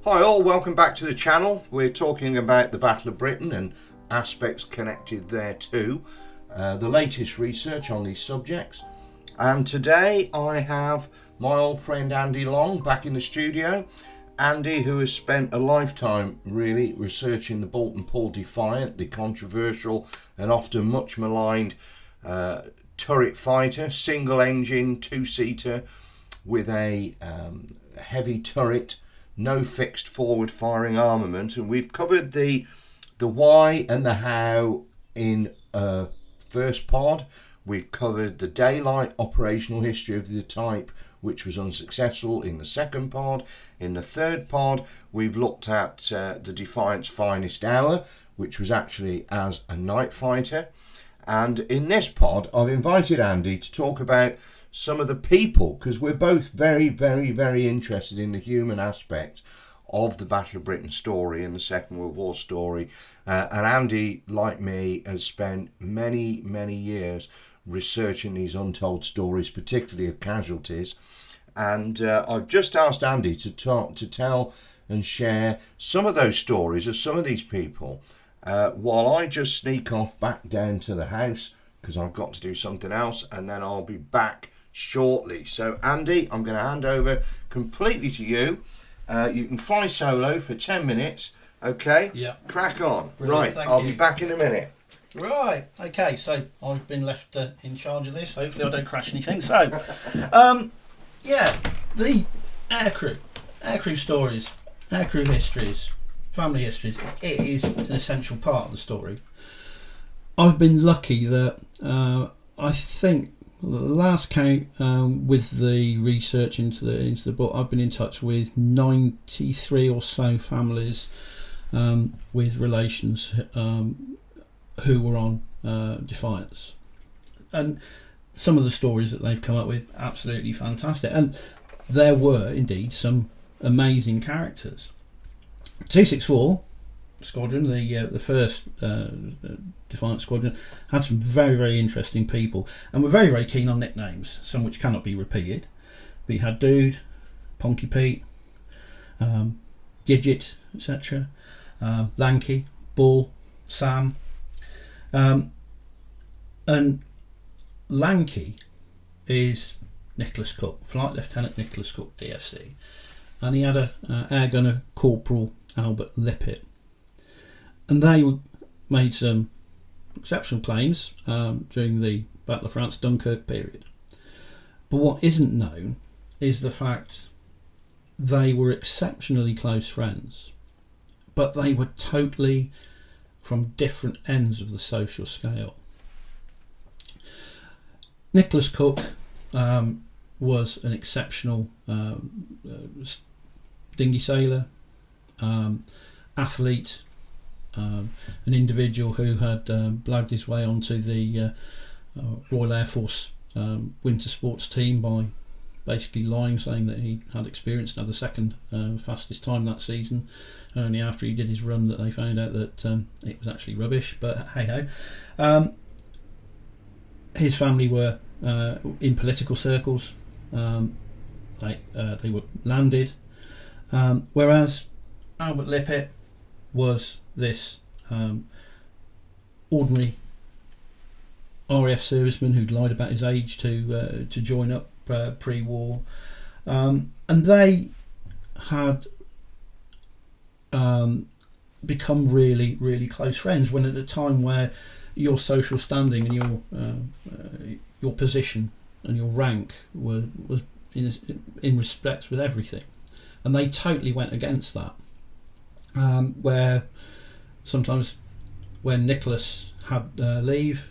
Hi all, welcome back to the channel. We're talking about the Battle of Britain and aspects connected thereto, the latest research on these subjects. And today I have my old friend Andy Long back in the studio. Andy, who has spent a lifetime really researching the Bolton-Paul Defiant, the controversial and often much maligned turret fighter, single engine, two-seater with a heavy turret, no fixed forward firing armament, and we've covered the why and the how in first pod. We've covered the daylight operational history of the type, which was unsuccessful, in the second pod. In the third pod, we've looked at the Defiant's finest hour, which was actually as a night fighter. And in this pod, I've invited Andy to talk about some of the people, because we're both very, very, very interested in the human aspect of the Battle of Britain story and the Second World War story. And Andy, like me, has spent many, many years researching these untold stories, particularly of casualties. And I've just asked Andy to tell and share some of those stories of some of these people, while I just sneak off back down to the house, because I've got to do something else, and then I'll be back shortly. So Andy, I'm going to hand over completely to you. You can fly solo for 10 minutes. Okay? Yeah. Crack on. Brilliant, Right, I'll be back in a minute. Right, okay, so I've been left in charge of this. Hopefully I don't crash anything. So, yeah, the aircrew stories, aircrew histories, family histories, it is an essential part of the story. I've been lucky that I think the last count with the research into the book, I've been in touch with 93 or so families with relations who were on Defiance, and some of the stories that they've come up with, absolutely fantastic. And there were indeed some amazing characters. 264 Squadron, the first Defiant Squadron, had some very, very interesting people, and were very, very keen on nicknames, some which cannot be repeated. But you had Dude, Ponky Pete, Gidget, etc., Lanky, Bull, Sam, and Lanky is Nicholas Cook, Flight Lieutenant Nicholas Cook, DFC, and he had a air gunner Corporal Albert Lippett. And they made some exceptional claims during the Battle of France Dunkirk period. But what isn't known is the fact they were exceptionally close friends, but they were totally from different ends of the social scale. Nicholas Cook was an exceptional dinghy sailor, athlete, an individual who had blagged his way onto the Royal Air Force winter sports team by basically lying, saying that he had experience and had the second fastest time that season. Only after he did his run that they found out that it was actually rubbish, but hey ho. His family were in political circles. They were landed, whereas Albert Lippett was this ordinary RAF serviceman who'd lied about his age to join up pre-war, and they had become really, really close friends, when at a time where your social standing and your position and your rank was in respects with everything, and they totally went against that. Where sometimes when Nicholas had leave,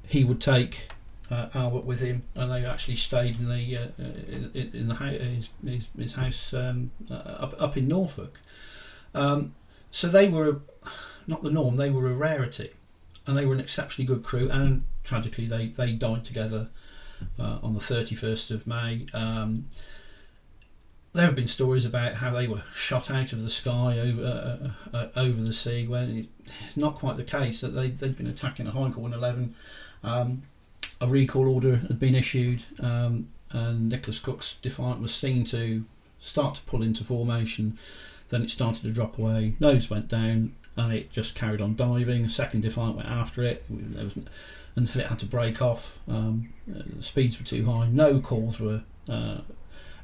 he would take Albert with him, and they actually stayed in his house up in Norfolk. So they were not the norm; they were a rarity, and they were an exceptionally good crew. And tragically, they died together on the 31st of May. There have been stories about how they were shot out of the sky over the sea, when it's not quite the case. That they'd been attacking a Heinkel 111. A recall order had been issued, and Nicholas Cook's Defiant was seen to start to pull into formation. Then it started to drop away, nose went down, and it just carried on diving. A second Defiant went after it until it had to break off. The speeds were too high, no calls were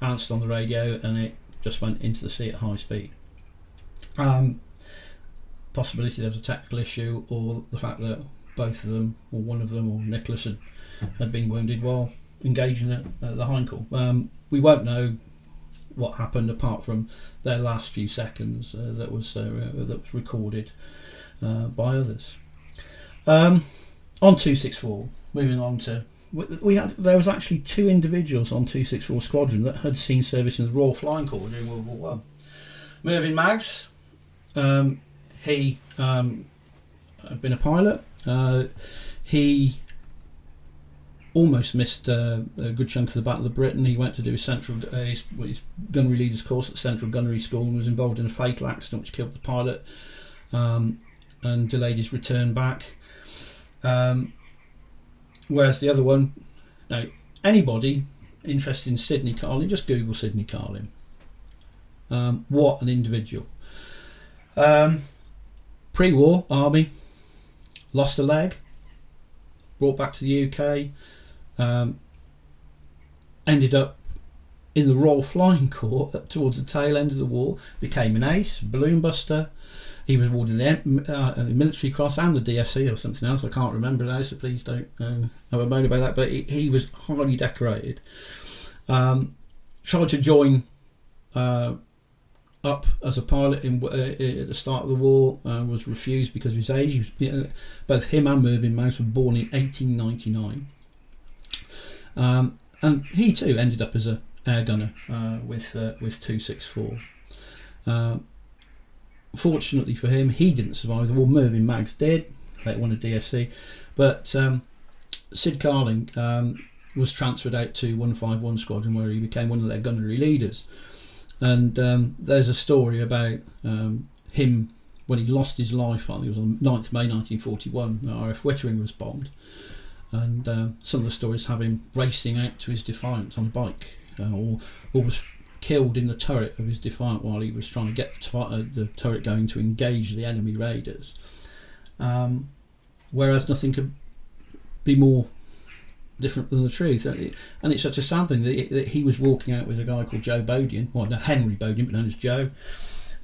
answered on the radio, and it just went into the sea at high speed. Possibility there was a technical issue, or the fact that both of them, or one of them, or Nicholas had been wounded while engaging at the hindcall. We won't know what happened apart from their last few seconds that was recorded by others. On 264, moving on to there was actually 2 individuals on 264 Squadron that had seen service in the Royal Flying Corps during World War One. Mervyn Maggs, he had been a pilot. He almost missed a good chunk of the Battle of Britain. He went to do his gunnery leaders course at Central Gunnery School and was involved in a fatal accident which killed the pilot and delayed his return back. Whereas the other one, now anybody interested in Sidney Carlin, just Google Sidney Carlin. What an individual. Pre-war army, lost a leg, brought back to the UK, ended up in the Royal Flying Corps towards the tail end of the war, became an ace, balloon buster. He was awarded the Military Cross and the DFC or something else, I can't remember now, so please don't have a moan about that, but he was highly decorated. Tried to join up as a pilot at the start of the war, was refused because of his age. Both him and Mervyn Maggs were born in 1899. And he too ended up as a air gunner with 264. Fortunately for him, he didn't survive the war. Mervyn Maggs did. They won a DFC, but Sid Carling was transferred out to 151 Squadron, where he became one of their gunnery leaders. And there's a story about him when he lost his life. I think it was on 9th May 1941. RF Wittering was bombed, and some of the stories have him racing out to his Defiant on a bike, or was killed in the turret of his Defiant while he was trying to get the turret going to engage the enemy raiders. Whereas nothing could be more different than the truth, and it's such a sad thing that he was walking out with a guy called Joe Bodian, well, no, Henry Bodian, but known as Joe,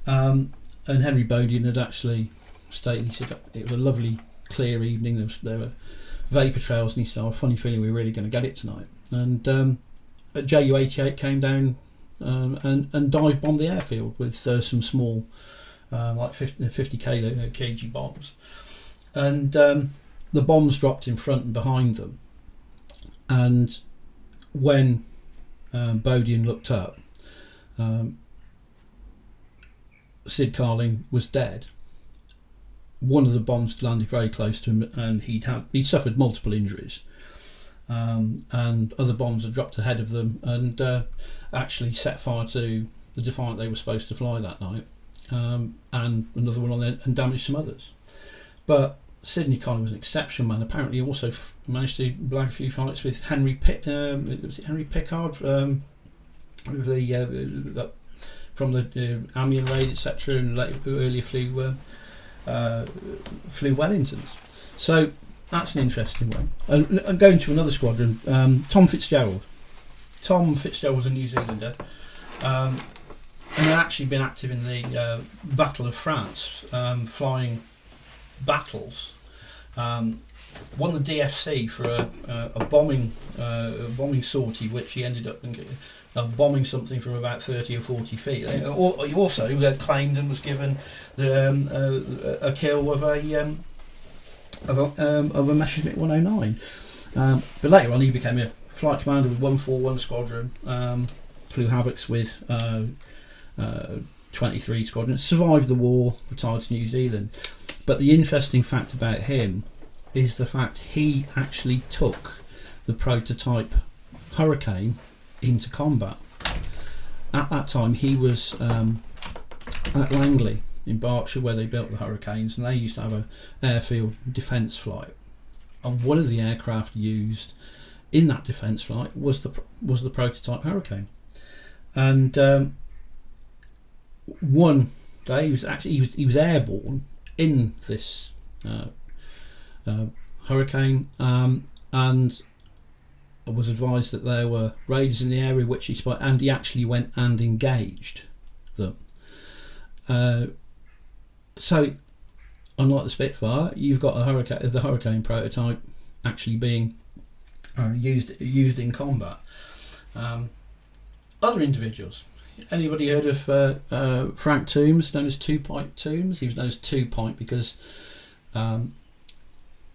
and Henry Bodian had actually stated, he said it was a lovely clear evening, there were vapour trails, and he said, "I have a funny feeling we're really going to get it tonight." And Ju-88 came down and dive bombed the airfield with some small like 50 kg bombs, and the bombs dropped in front and behind them. And when Bodian looked up, Sid Carling was dead. One of the bombs landed very close to him, and he'd suffered multiple injuries. And other bombs had dropped ahead of them and actually set fire to the Defiant they were supposed to fly that night, and another one on there, and damaged some others. But Sidney Carling was an exceptional man. Apparently, he also managed to blag a few fights with Henry Pickard from the Amiens raid, etc., and earlier flew Wellingtons. So that's an interesting one. And going to another squadron, Tom Fitzgerald. Tom Fitzgerald was a New Zealander, and had actually been active in the Battle of France, flying battles. Won the DFC for a bombing sortie, which he ended up bombing something from about 30 or 40 feet. He also claimed and was given a kill of a Messerschmitt 109. But later on, he became a flight commander with 141 Squadron. Flew Havocs with 23 Squadrons. Survived the war. Retired to New Zealand. But the interesting fact about him is the fact he actually took the prototype Hurricane into combat. At that time, he was at Langley in Berkshire, where they built the Hurricanes, and they used to have an airfield defence flight. And one of the aircraft used in that defence flight was the prototype Hurricane. And one day he was airborne in this hurricane, and was advised that there were raiders in the area which he spotted, and he actually went and engaged them. So unlike the Spitfire, you've got the Hurricane prototype actually being used in combat. Other individuals. Anybody heard of Frank Toombs, known as Two Point Toombs? He was known as 2 Point because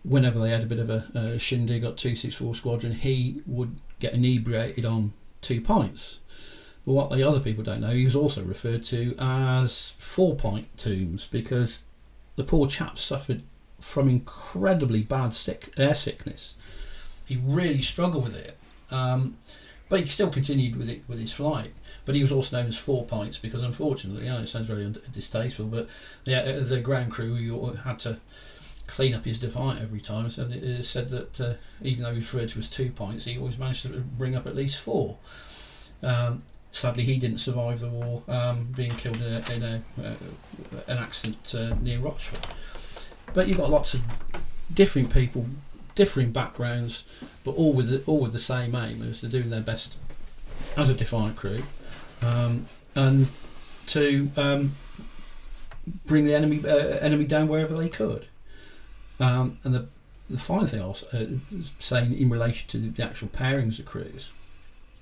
whenever they had a bit of a shindig at 264 Squadron, he would get inebriated on 2 pints. But what the other people don't know, he was also referred to as 4 Point Toombs because the poor chap suffered from incredibly bad air sickness. He really struggled with it, but he still continued with his flight. But he was also known as 4 Pints because, unfortunately, it sounds very distasteful, but the ground crew who had to clean up his Defiant every time said that even though he was referred to as 2 pints, he always managed to bring up at least 4. Sadly, he didn't survive the war, being killed in an accident near Rochford. But you've got lots of different people, differing backgrounds, but all with the same aim as to doing their best as a Defiant crew, and to bring the enemy down wherever they could. And the final thing I was saying in relation to the actual pairings of crews,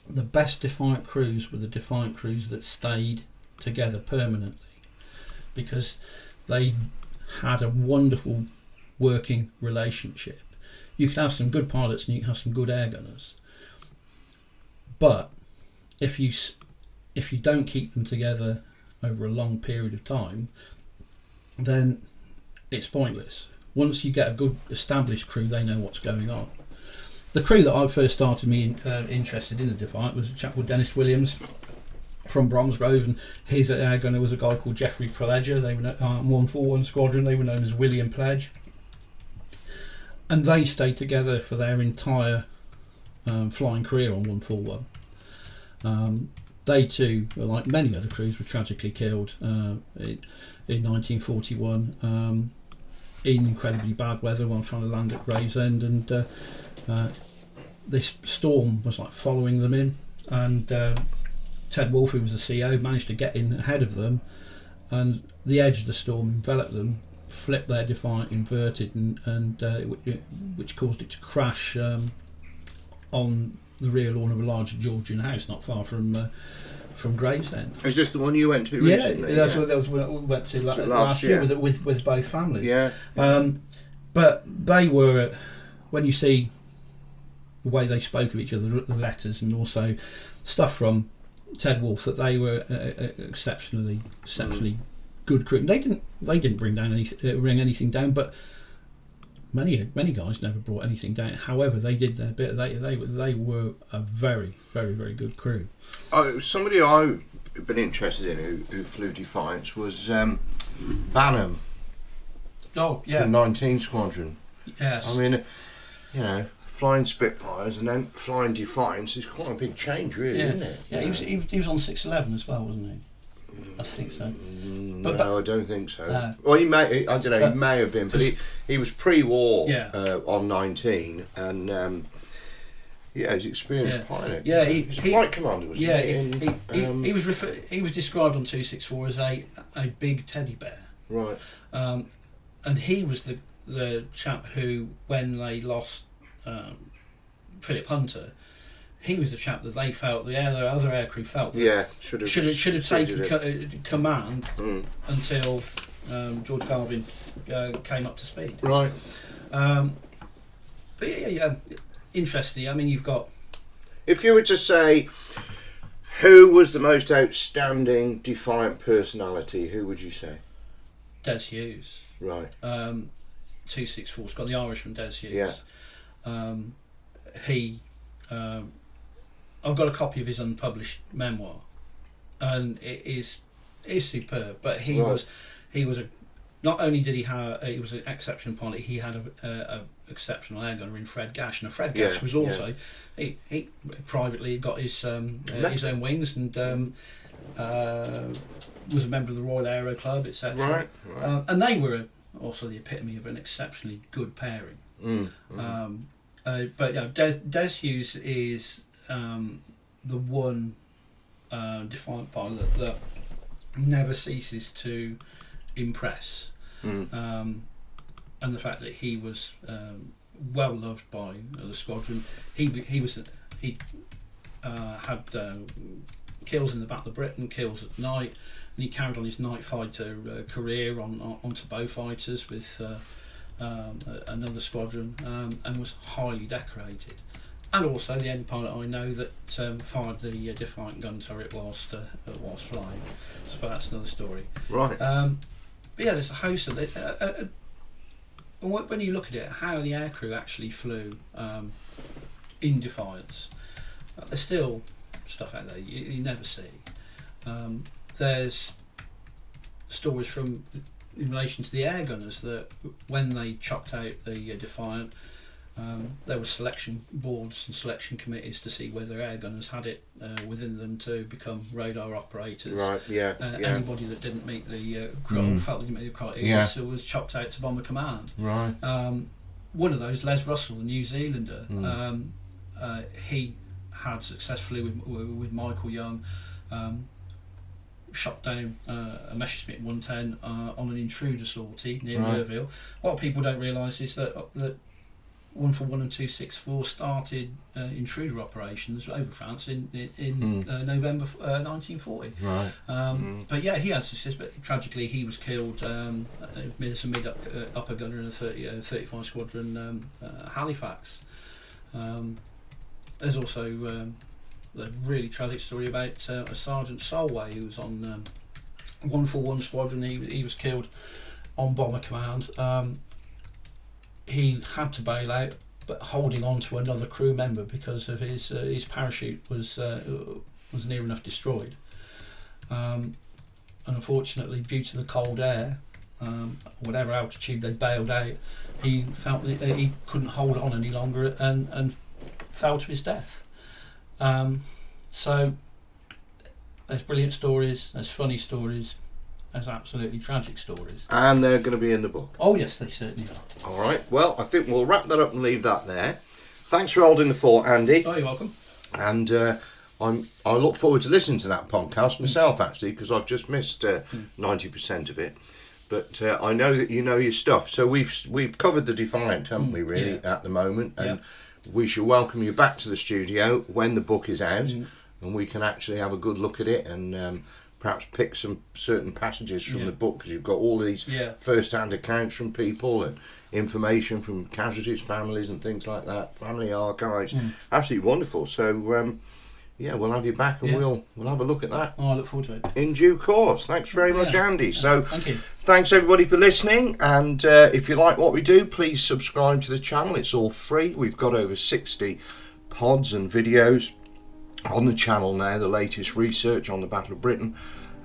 the best Defiant crews were the Defiant crews that stayed together permanently, because they had a wonderful working relationship. You can have some good pilots and you can have some good air gunners, but if you don't keep them together over a long period of time, then it's pointless. Once you get a good established crew, they know what's going on. The crew that I first started me interested in the Defiant was a chap called Dennis Williams from Bromsgrove, and his air gunner was a guy called Geoffrey Pledger. They were 141 Squadron. They were known as William Pledge, and they stayed together for their entire flying career on 141. They too, like many other crews, were tragically killed in 1941 in incredibly bad weather while trying to land at Gravesend, and this storm was like following them in, and Ted Wolfe, who was the CEO, managed to get in ahead of them, and the edge of the storm enveloped them, flipped their Defiant inverted, and which caused it to crash on the rear lawn of a large Georgian house not far from Gravesend. Is this the one you went to recently? Yeah, that was what we went to last year with both families. Yeah. But they were, when you see the way they spoke of each other, the letters, and also stuff from Ted Wolfe, that they were exceptionally good crew. And they didn't bring anything down, but many guys never brought anything down. However, they did their bit. They were a very, very, very good crew. Somebody I've been interested in who flew Defiance was Banham. Oh yeah, the 19 Squadron. Yes. I mean, flying Spitfires and then flying Defiance is quite a big change, really, isn't it? Yeah, he was on 611 as well, wasn't he? I think so. But I don't think so. Well, he may. I don't know. He may have been, but he was pre-war on 19, and he's experienced pilot. Yeah, he's a flight commander, wasn't he? He was described on 264 as a big teddy bear. Right. And he was the chap who, when they lost Philip Hunter, he was the chap that they felt, the other aircrew felt that should have taken command until George Garvin came up to speed. Right. But interesting. I mean, you've got... If you were to say who was the most outstanding Defiant personality, who would you say? Des Hughes. Right. 264's got the Irishman Des Hughes. Yeah. I've got a copy of his unpublished memoir, and it is superb. But he was not only did he was an exceptional pilot, he had a exceptional air gunner in Fred Gash, and Fred Gash was also he privately got his own wings, and was a member of the Royal Aero Club, etc. Right. And they were also the epitome of an exceptionally good pairing. But Des Hughes is the one Defiant pilot that never ceases to impress. And the fact that he was well loved by the squadron. He had kills in the Battle of Britain, kills at night, and he carried on his night fighter career onto bow fighters with another squadron, and was highly decorated. And also the only pilot I know that fired the Defiant gun turret whilst flying. So but that's another story. Right. But yeah, there's a host of it. When you look at it, how the aircrew actually flew in Defiance, there's still stuff out there you never see. There's stories from in relation to the air gunners that when they chopped out the Defiant, there were selection boards and selection committees to see whether air gunners had it within them to become radar operators. Right. Yeah. Anybody that didn't meet the felt they didn't meet the criteria was chopped out to Bomber Command. Right. One of those, Les Russell, the New Zealander, he had successfully with Michael Young shot down a Messerschmitt 110 on an intruder sortie near Merville. What people don't realise is that 141 and 264 started intruder operations over France in November 1940. Right. But yeah, he had success, but tragically he was killed. As a mid upper gunner in a 35 Squadron Halifax. There's also a really tragic story about a Sergeant Solway who was on 141 Squadron. He was killed on Bomber Command. He had to bail out, but holding on to another crew member because of his parachute was near enough destroyed. And unfortunately, due to the cold air, whatever altitude they bailed out, he felt that he couldn't hold on any longer and fell to his death. So there's brilliant stories, there's funny stories, there's absolutely tragic stories. And they're going to be in the book. Oh yes, they certainly are. All right. Well, I think we'll wrap that up and leave that there. Thanks for holding the fort, Andy. Oh, you're welcome. And I look forward to listening to that podcast myself, actually, because I've just missed 90% of it. But I know that you know your stuff. So we've covered the Defiant, haven't we? Really, at the moment, and we shall welcome you back to the studio when the book is out, and we can actually have a good look at it and perhaps pick some certain passages from the book, because you've got all these first-hand accounts from people and information from casualties, families, and things like that. Family archives, absolutely wonderful. So we'll have you back and we'll have a look at that. Oh, I look forward to it. In due course. Thanks very much, Andy. So thank you. Thanks everybody for listening, and if you like what we do, please subscribe to the channel. It's all free. We've got over 60 pods and videos on the channel now, the latest research on the Battle of Britain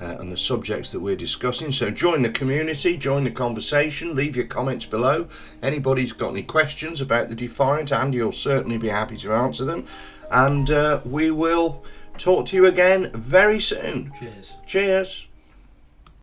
and the subjects that we're discussing. So join the community, join the conversation, leave your comments below. Anybody's got any questions about the Defiant, Andy will certainly be happy to answer them. And we will talk to you again very soon. Cheers. Cheers.